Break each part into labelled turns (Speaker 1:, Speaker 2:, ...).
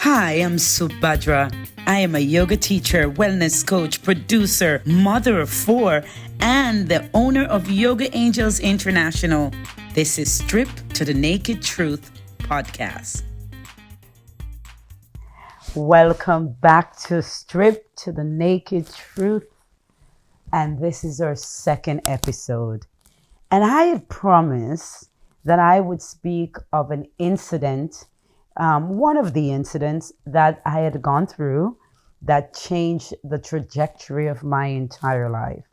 Speaker 1: Hi, I'm Subhadra. I am a yoga teacher, wellness coach, producer, mother of four, and the owner of Yoga Angels International. This is Strip to the Naked Truth podcast. Welcome back to Strip to the Naked Truth. And this is our second episode. And I had promised that I would speak of an incident, one of the incidents that I had gone through that changed the trajectory of my entire life.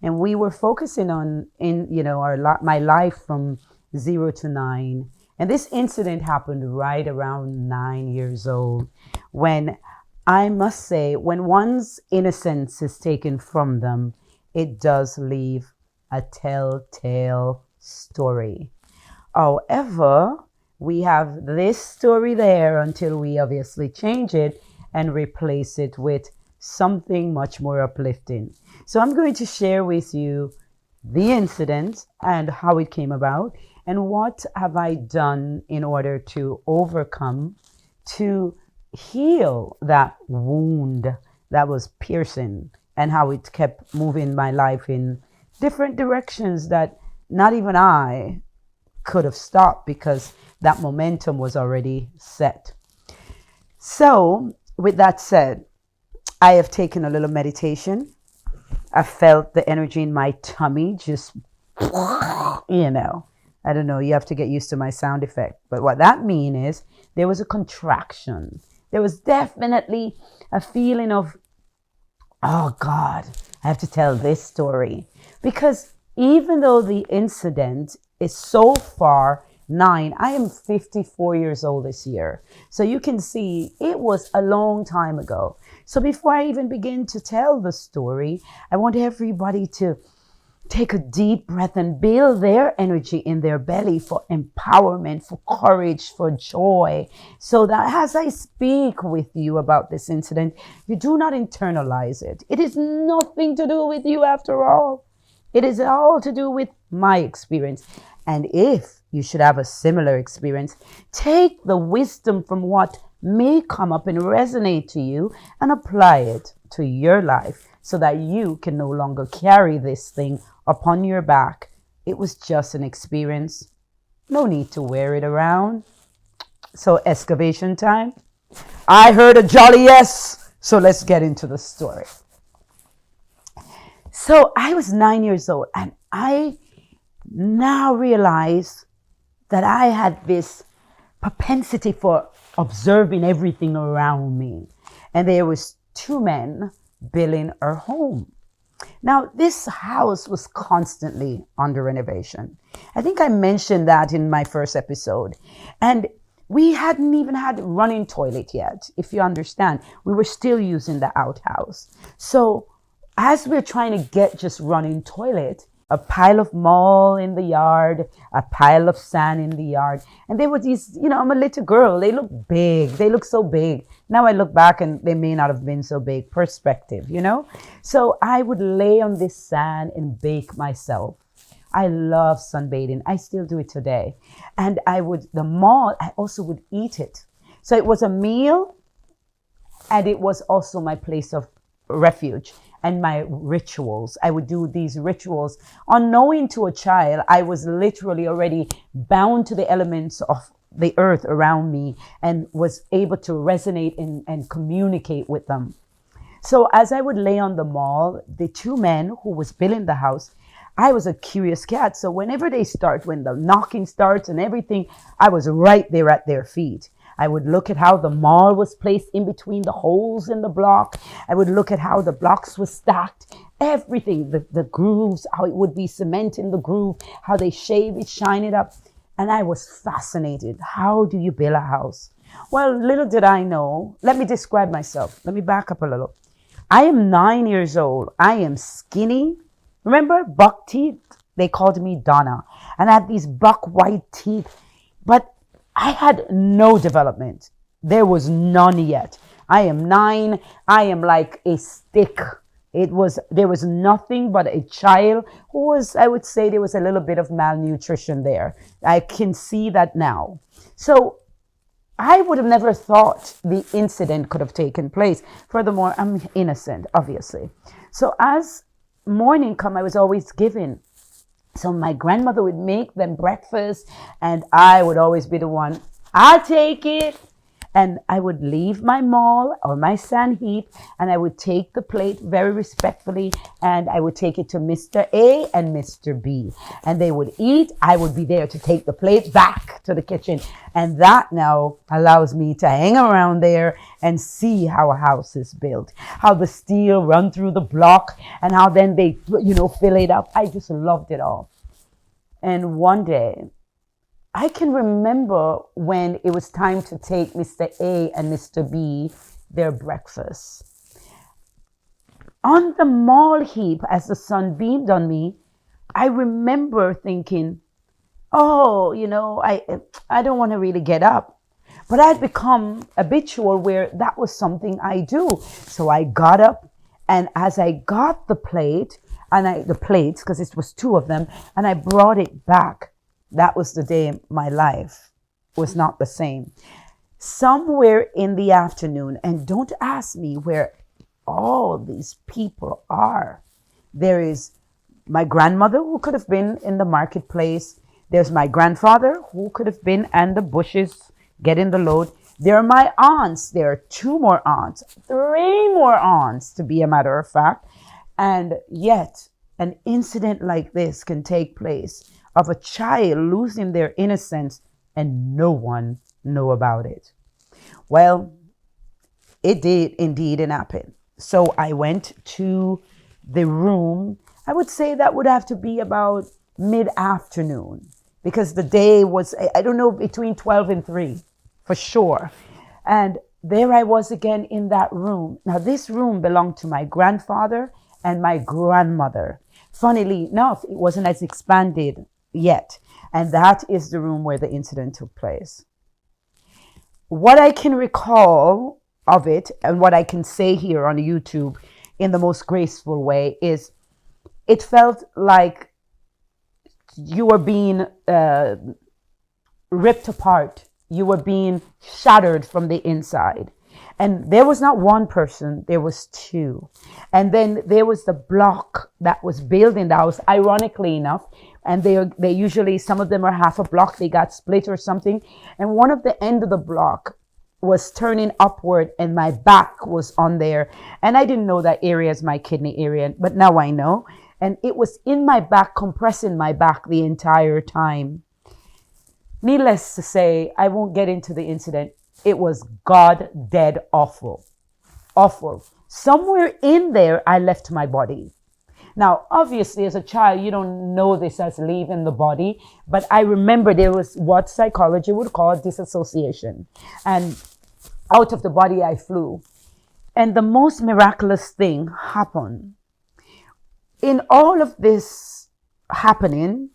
Speaker 1: And we were focusing on my life from 0 to 9. And this incident happened right around 9 years old, when I must say, when one's innocence is taken from them, it does leave a telltale story. However, we have this story there until we obviously change it and replace it with something much more uplifting. So I'm going to share with you the incident and how it came about and what have I done in order to overcome, to heal that wound that was piercing, and how it kept moving my life in different directions that not even I could have stopped because that momentum was already set. So, with that said, I have taken a little meditation. I felt the energy in my tummy just, I don't know, you have to get used to my sound effect. But what that means is there was a contraction. There was definitely a feeling of, oh God, I have to tell this story. Because even though the incident is so far 9, I am 54 years old this year. So you can see it was a long time ago. So before I even begin to tell the story, I want everybody to take a deep breath and build their energy in their belly for empowerment, for courage, for joy. So that as I speak with you about this incident, you do not internalize it. It is nothing to do with you after all. It is all to do with my experience. And if you should have a similar experience, take the wisdom from what may come up and resonate to you and apply it to your life so that you can no longer carry this thing upon your back. It was just an experience. No need to wear it around. So excavation time. I heard a jolly yes. So let's get into the story. So I was 9 years old, and I now realize that I had this propensity for observing everything around me. And there was 2 men building our home. Now, this house was constantly under renovation. I think I mentioned that in my first episode. And we hadn't even had running toilet yet, if you understand. We were still using the outhouse. So as we're trying to get just running toilet, a pile of mold in the yard, a pile of sand in the yard. And there were these, I'm a little girl. They look big. They look so big. Now I look back and they may not have been so big. Perspective, So I would lay on this sand and bake myself. I love sunbathing. I still do it today. And I also would eat it. So it was a meal, and it was also my place of refuge and my rituals. I would do these rituals. Unknowing to a child, I was literally already bound to the elements of the earth around me and was able to resonate and communicate with them. So as I would lay on the mall, the 2 men who was building the house, I was a curious cat. So whenever when the knocking starts and everything, I was right there at their feet. I would look at how the mall was placed in between the holes in the block. I would look at how the blocks were stacked. Everything, the grooves, how it would be cement in the groove, how they shave it, shine it up. And I was fascinated. How do you build a house? Well, little did I know. Let me describe myself. Let me back up a little. I am 9 years old. I am skinny. Remember buck teeth? They called me Donna. And I had these buck white teeth. But I had no development. There was none yet. I am 9. I am like a stick. There was nothing but a child who was, I would say there was a little bit of malnutrition there. I can see that now. So I would have never thought the incident could have taken place. Furthermore, I'm innocent, obviously. So as morning come, I was always given. So my grandmother would make them breakfast, and I would always be the one, I'll take it. And I would leave my mall or my sand heap, and I would take the plate very respectfully, and I would take it to Mr. A and Mr. B. And they would eat. I would be there to take the plate back to the kitchen. And that now allows me to hang around there and see how a house is built, how the steel run through the block, and how then they, fill it up. I just loved it all. And one day, I can remember when it was time to take Mr. A and Mr. B their breakfast. On the mall heap, as the sun beamed on me, I remember thinking, oh, I don't want to really get up. But I'd become habitual where that was something I do. So I got up, and as I got the plate, the plates, because it was two of them, and I brought it back. That was the day my life was not the same. Somewhere in the afternoon, and don't ask me where all these people are. There is my grandmother, who could have been in the marketplace. There's my grandfather, who could have been in the bushes getting the load. There are my aunts. There are 2 more aunts, 3 more aunts, to be a matter of fact. And yet, an incident like this can take place, of a child losing their innocence, and no one know about it. Well, it did indeed happen. So I went to the room. I would say that would have to be about mid-afternoon, because the day was, I don't know, between 12 and 3 for sure. And there I was again in that room. Now, this room belonged to my grandfather and my grandmother. Funnily enough, it wasn't as expanded yet. And that is the room where the incident took place. What I can recall of it, and what I can say here on YouTube in the most graceful way, is it felt like you were being ripped apart. You were being shattered from the inside. And there was not one person, there was 2. And then there was the block that was building the house, ironically enough. And they usually, some of them are half a block, they got split or something. And one of the end of the block was turning upward, and my back was on there. And I didn't know that area is my kidney area, but now I know. And it was in my back, compressing my back the entire time. Needless to say, I won't get into the incident. It was God dead awful. Awful. Somewhere in there, I left my body. Now, obviously, as a child, you don't know this as leaving the body, but I remember there was what psychology would call disassociation. And out of the body, I flew. And the most miraculous thing happened. In all of this happening,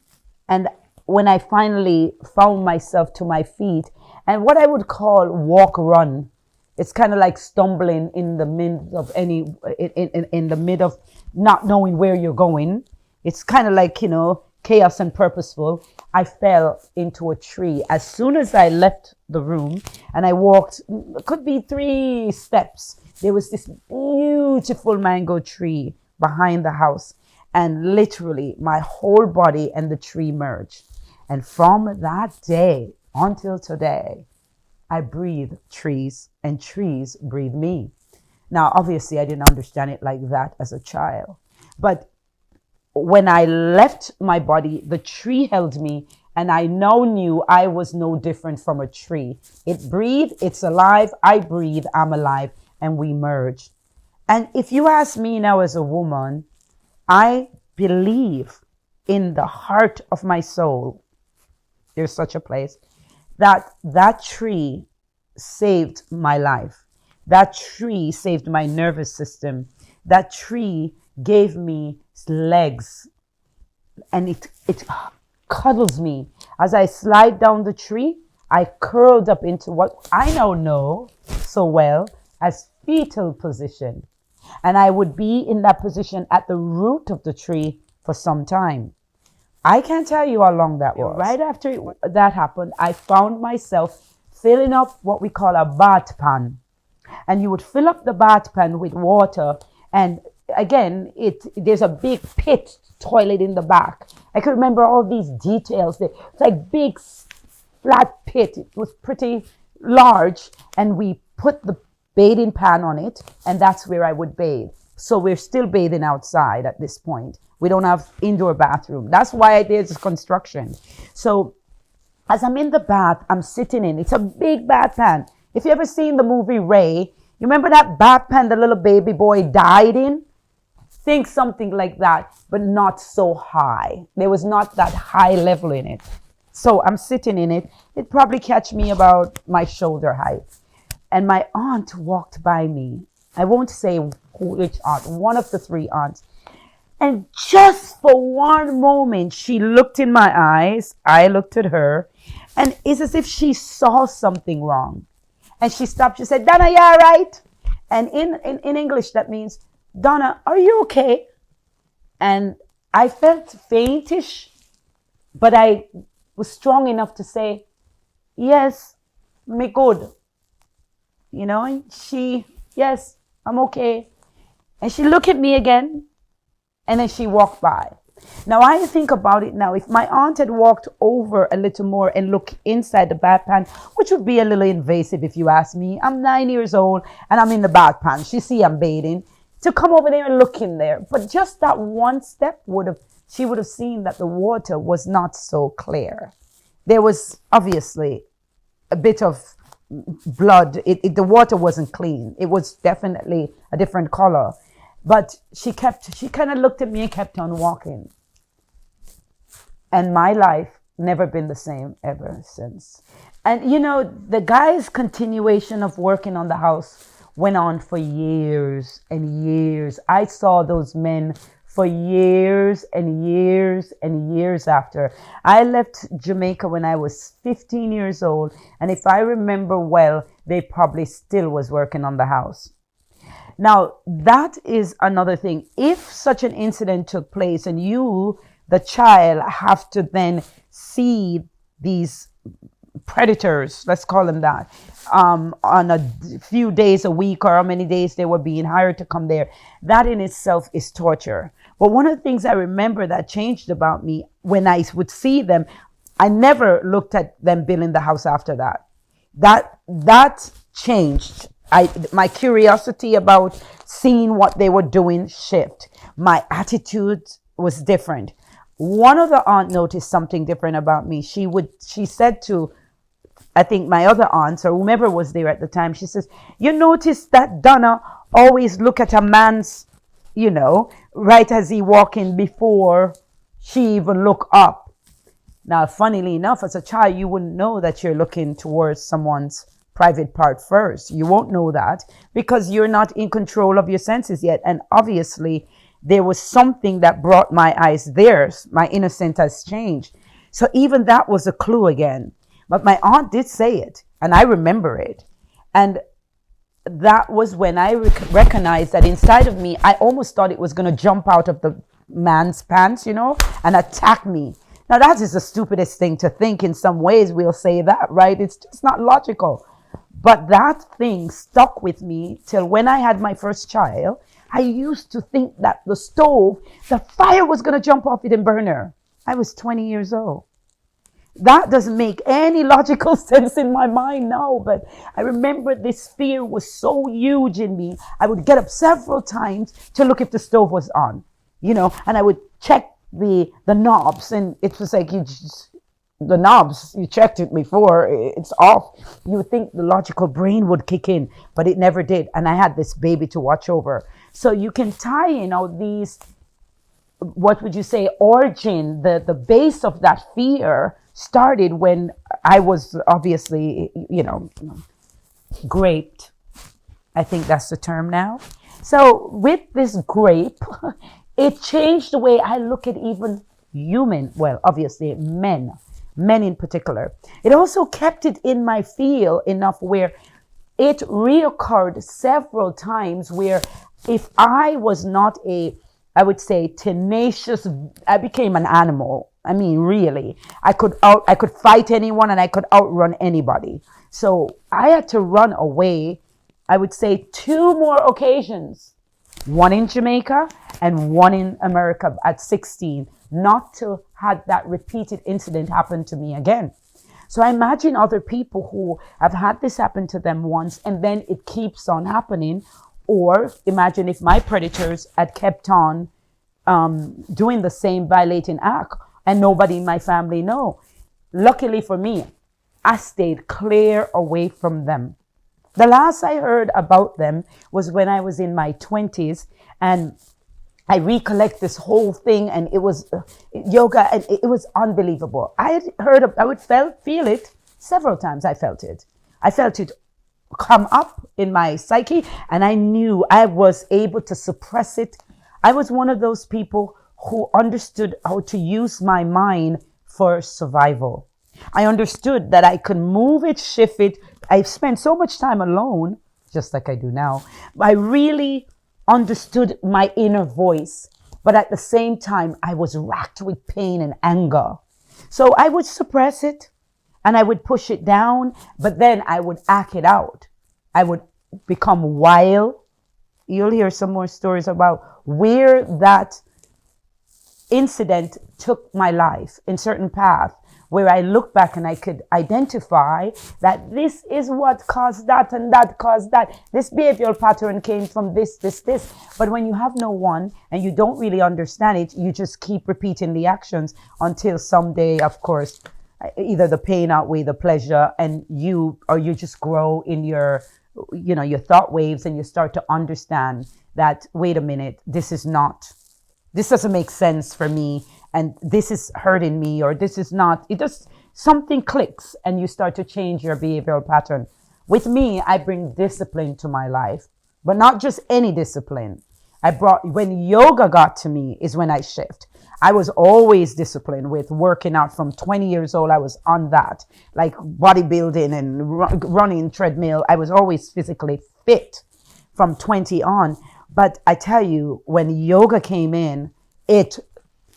Speaker 1: and when I finally found myself to my feet, and what I would call walk run, it's kind of like stumbling in the mid of in the mid of not knowing where you're going. It's kind of like, chaos and purposeful. I fell into a tree as soon as I left the room, and I walked, could be 3 steps. There was this beautiful mango tree behind the house, and literally my whole body and the tree merged. And from that day until today, I breathe trees, and trees breathe me. Now, obviously, I didn't understand it like that as a child. But when I left my body, the tree held me, and I now knew I was no different from a tree. It breathed, it's alive, I breathe, I'm alive, and we merged. And if you ask me now as a woman, I believe in the heart of my soul, there's such a place, that tree saved my life. That tree saved my nervous system. That tree gave me legs, and it cuddles me. As I slide down the tree, I curled up into what I now know so well as fetal position. And I would be in that position at the root of the tree for some time. I can't tell you how long that was. Right after that happened, I found myself filling up what we call a bath pan. And you would fill up the bath pan with water. And again, there's a big pit toilet in the back. I could remember all these details. It's like big flat pit. It was pretty large. And we put the bathing pan on it. And that's where I would bathe. So we're still bathing outside at this point. We don't have indoor bathroom. That's why there's construction. So as I'm in the bath, I'm sitting in. It's a big bath pan. If you ever seen the movie Ray, you remember that bath pan the little baby boy died in? Think something like that, but not so high. There was not that high level in it. So I'm sitting in it. It probably catch me about my shoulder height. And my aunt walked by me. I won't say which aunt, one of the three aunts. And just for one moment, she looked in my eyes. I looked at her. And it's as if she saw something wrong. And she stopped. She said, Donna, you all right? And in English, that means, Donna, are you okay? And I felt faintish, but I was strong enough to say, yes, me good. You know, and yes, I'm okay. And she looked at me again, and then she walked by. Now, I think about it now. If my aunt had walked over a little more and looked inside the bath pan, which would be a little invasive if you ask me. I'm 9 years old and I'm in the bath pan. She see I'm bathing. To come over there and look in there. But just that one step she would have seen that the water was not so clear. There was obviously a bit of blood. The water wasn't clean. It was definitely a different color. But she kind of looked at me and kept on walking. And my life never been the same ever since. And you know, the guy's continuation of working on the house went on for years and years. I saw those men for years and years and years after. I left Jamaica when I was 15 years old. And if I remember well, they probably still was working on the house. Now, that is another thing. If such an incident took place and you, the child, have to then see these predators, let's call them that, on a few days a week or how many days they were being hired to come there, that in itself is torture. But one of the things I remember that changed about me when I would see them, I never looked at them building the house after that. That changed. My curiosity about seeing what they were doing shift. My attitude was different. One of the aunt noticed something different about me. She said to, I think my other aunts or whomever was there at the time, she says, you notice that Donna always look at a man's, right as he walk in before she even look up. Now, funnily enough, as a child, you wouldn't know that you're looking towards someone's private part first. You won't know that because you're not in control of your senses yet. And obviously there was something that brought my eyes there. My innocence has changed. So even that was a clue again. But my aunt did say it and I remember it. And that was when I recognized that inside of me, I almost thought it was going to jump out of the man's pants, and attack me. Now that is the stupidest thing to think. In some ways we'll say that, right? It's just not logical. But that thing stuck with me till when I had my first child. I used to think that the stove, the fire was going to jump off it and burn her. I was 20 years old. That doesn't make any logical sense in my mind now, but I remember this fear was so huge in me. I would get up several times to look if the stove was on, and I would check the knobs, and it was like the knobs, you checked it before, it's off. You would think the logical brain would kick in, but it never did. And I had this baby to watch over. So you can tie in all these, what would you say, origin, the base of that fear started when I was obviously, graped. I think that's the term now. So with this grape, it changed the way I look at even human, well, obviously men in particular. It also kept it in my field enough where it reoccurred several times where if I was not I would say tenacious, I became an animal. I mean, really, I could fight anyone and I could outrun anybody. So I had to run away, I would say 2 more occasions, one in Jamaica and one in America at 16, not to have that repeated incident happen to me again. So I imagine other people who have had this happen to them once and then it keeps on happening. Or imagine if my predators had kept on doing the same violating act and nobody in my family know. Luckily for me, I stayed clear away from them. The last I heard about them was when I was in my 20s, and I recollect this whole thing, and it was yoga, and it was unbelievable. I had heard I would feel it several times. I felt it come up in my psyche, and I knew I was able to suppress it. I was one of those people who understood how to use my mind for survival. I understood that I could move it, shift it. I've spent so much time alone, just like I do now. I really understood my inner voice, but at the same time, I was racked with pain and anger. So I would suppress it and I would push it down, but then I would act it out. I would become wild. You'll hear some more stories about where that incident took my life in certain path, where I look back and I could identify that this is what caused that and that caused that. This behavioral pattern came from this. But when you have no one and you don't really understand it, you just keep repeating the actions until someday, of course, either the pain outweigh the pleasure, and you just grow in your thought waves, and you start to understand that, wait a minute, this doesn't make sense for me, and this is hurting me, or this is not. It just, something clicks and you start to change your behavioral pattern. With me, I bring discipline to my life, but not just any discipline. When yoga got to me is when I shift. I was always disciplined with working out from 20 years old. I was on that, like bodybuilding and running treadmill. I was always physically fit from 20 on. But I tell you, when yoga came in, it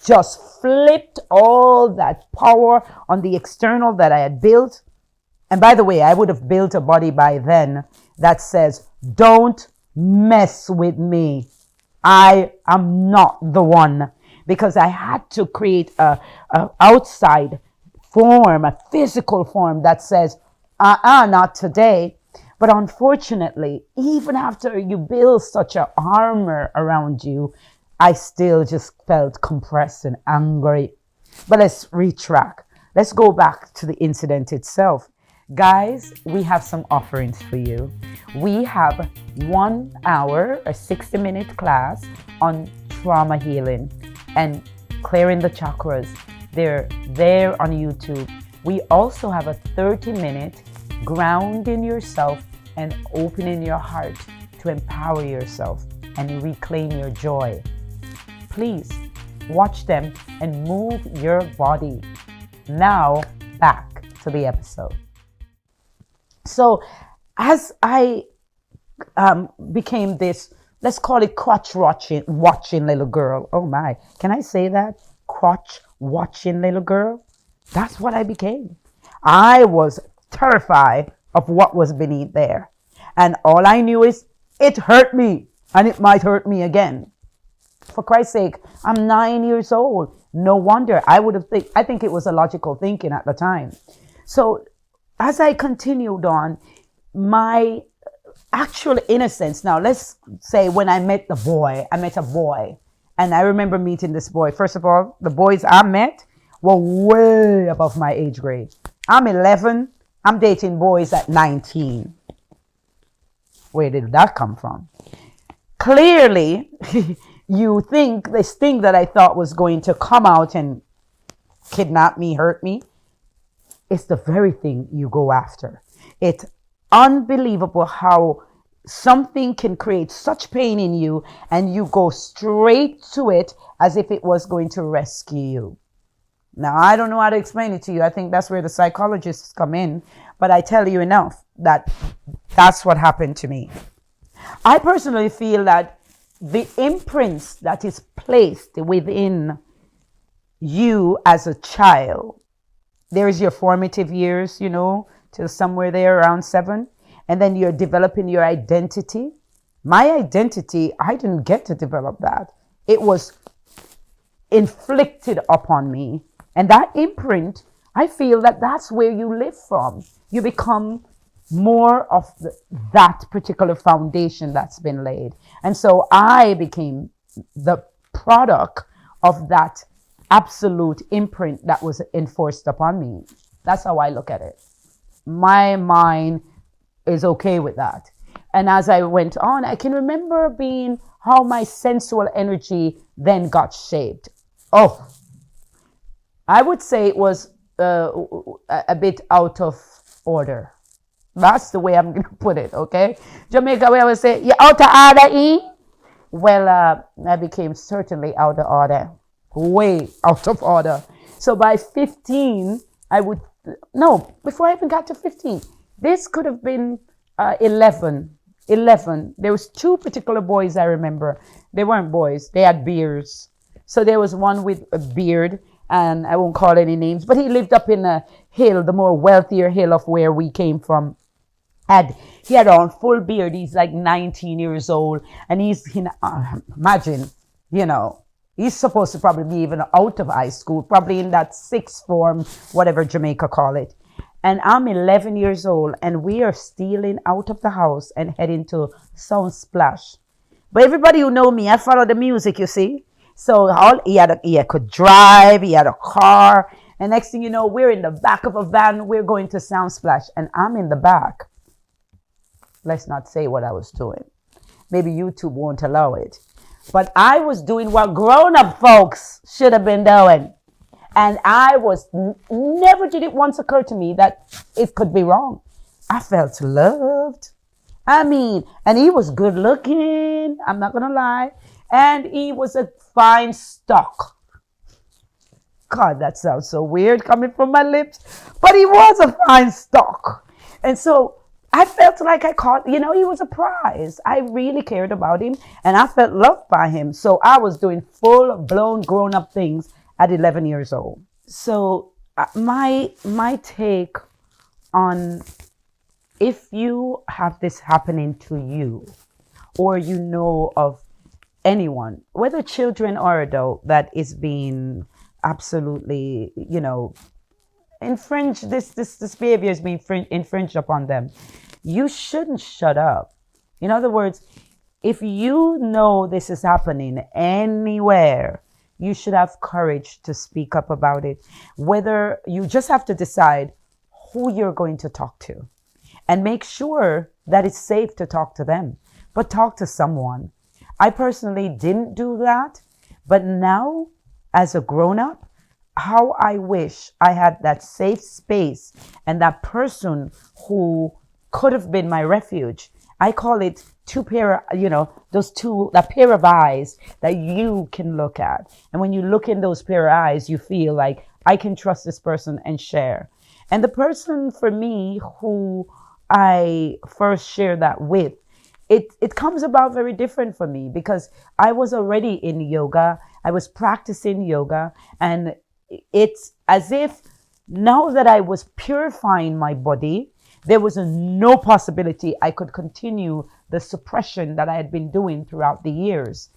Speaker 1: just flipped all that power on the external that I had built. And by the way, I would have built a body by then that says, don't mess with me. I am not the one. Because I had to create a outside form, a physical form that says, not today. But unfortunately, even after you build such an armor around you, I still just felt compressed and angry. But let's retrack. Let's go back to the incident itself. Guys, we have some offerings for you. We have 1 hour, a 60-minute class on trauma healing and clearing the chakras. They're there on YouTube. We also have a 30-minute grounding yourself and opening your heart to empower yourself and reclaim your joy. Please watch them and move your body. Now back to the episode. So as I became this, let's call it crotch watching little girl. Oh my, can I say that? Crotch watching little girl? That's what I became. I was terrified of what was beneath there. And all I knew is it hurt me and it might hurt me again. For Christ's sake, I'm 9 years old. No wonder. I think it was a logical thinking at the time. So as I continued on, my actual innocence. Now, let's say when I met a boy. And I remember meeting this boy. First of all, the boys I met were way above my age grade. I'm 11. I'm dating boys at 19. Where did that come from? Clearly, you think this thing that I thought was going to come out and kidnap me, hurt me, it's the very thing you go after. It's unbelievable how something can create such pain in you and you go straight to it as if it was going to rescue you. Now, I don't know how to explain it to you. I think that's where the psychologists come in. But I tell you enough that that's what happened to me. I personally feel that the imprints that is placed within you as a child, there is your formative years, till somewhere there around 7. And then you're developing your identity. My identity, I didn't get to develop that. It was inflicted upon me. And that imprint, I feel that that's where you live from. You become more of that particular foundation that's been laid. And so I became the product of that absolute imprint that was enforced upon me. That's how I look at it. My mind is okay with that. And as I went on, I can remember being how my sensual energy then got shaped. Oh, I would say it was a bit out of order. That's the way I'm going to put it, okay? Jamaica, we always say, you out of order, E? Well, I became certainly out of order. Way out of order. So by 15, before I even got to 15, this could have been 11. There was 2 particular boys I remember. They weren't boys. They had beards. So there was one with a beard, and I won't call any names, but he lived up in a hill, the more wealthier hill of where we came from. He had on full beard. He's like 19 years old, and imagine, he's supposed to probably be even out of high school, probably in that 6th form, whatever Jamaica call it. And I'm 11 years old, and we are stealing out of the house and heading to Sound Splash. But everybody who know me, I follow the music, you see. So he could drive, he had a car, and next thing you know, we're in the back of a van, we're going to Sound Splash, and I'm in the back. Let's not say what I was doing. Maybe YouTube won't allow it. But I was doing what grown-up folks should have been doing. And never did it once occur to me that it could be wrong. I felt loved. And he was good looking. I'm not going to lie. And he was a fine stock. God, that sounds so weird coming from my lips. But he was a fine stock. And so I felt like he was a prize. I really cared about him, and I felt loved by him. So I was doing full-blown grown-up things at 11 years old. So my take on, if you have this happening to you, or you know of anyone, whether children or adult, that is being absolutely, infringed, this behavior is being infringed upon them, you shouldn't shut up. In other words, if you know this is happening anywhere, you should have courage to speak up about it. Whether you just have to decide who you're going to talk to, and make sure that it's safe to talk to them, but talk to someone. I personally didn't do that, but now as a grown-up, how I wish I had that safe space and that person who could have been my refuge. I call it that pair of eyes that you can look at. And when you look in those pair of eyes, you feel like I can trust this person and share. And the person for me who I first shared that with, it comes about very different for me, because I was already in yoga. I was practicing yoga, and it's as if now that I was purifying my body, there was no possibility I could continue the suppression that I had been doing throughout the years.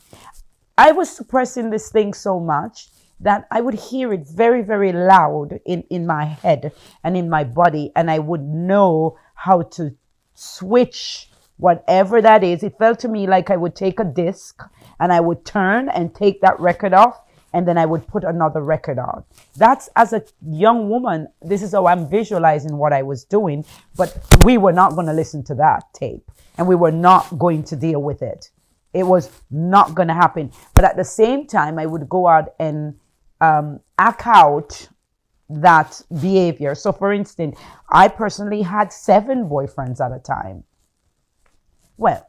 Speaker 1: I was suppressing this thing so much that I would hear it very, very loud in my head and in my body, and I would know how to switch whatever that is. It felt to me like I would take a disc and I would turn and take that record off, and then I would put another record on. That's, as a young woman, this is how I'm visualizing what I was doing, but we were not going to listen to that tape, and we were not going to deal with it. It was not going to happen. But at the same time, I would go out and act out that behavior. So for instance, I personally had 7 boyfriends at a time. Well,